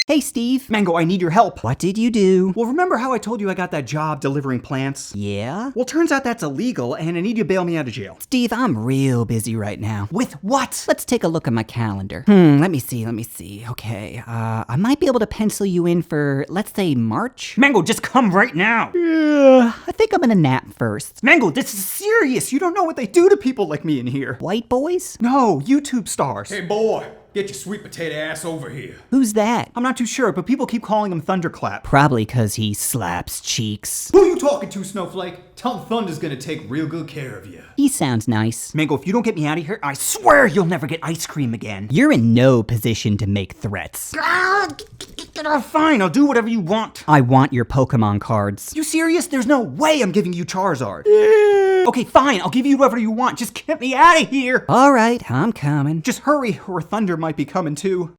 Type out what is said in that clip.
Hey, Steve. Mango, I need your help. What did you do? Well, remember how I told you I got that job delivering plants? Yeah? Well, turns out that's illegal, and I need you to bail me out of jail. Steve, I'm real busy right now. With what? Let's take a look at my calendar. Let me see. Okay, I might be able to pencil you in for, let's say, March? Mango, just come right now. I think I'm gonna nap first. Mango, this is serious. You don't know what they do to people like me in here. White boys? No, YouTube stars. Hey boy, get your sweet potato ass over here. Who's that? I'm not too sure, but people keep calling him Thunderclap. Probably 'cause he slaps cheeks. Who you talking to, Snowflake? Tell Thunder's gonna take real good care of you. He sounds nice. Mango, if you don't get me out of here, I swear you'll never get ice cream again. You're in no position to make threats. Fine, I'll do whatever you want. I want your Pokemon cards. You serious? There's no way I'm giving you Charizard. Okay, fine, I'll give you whatever you want. Just get me out of here. All right, I'm coming. Just hurry, or Thunder might be coming too.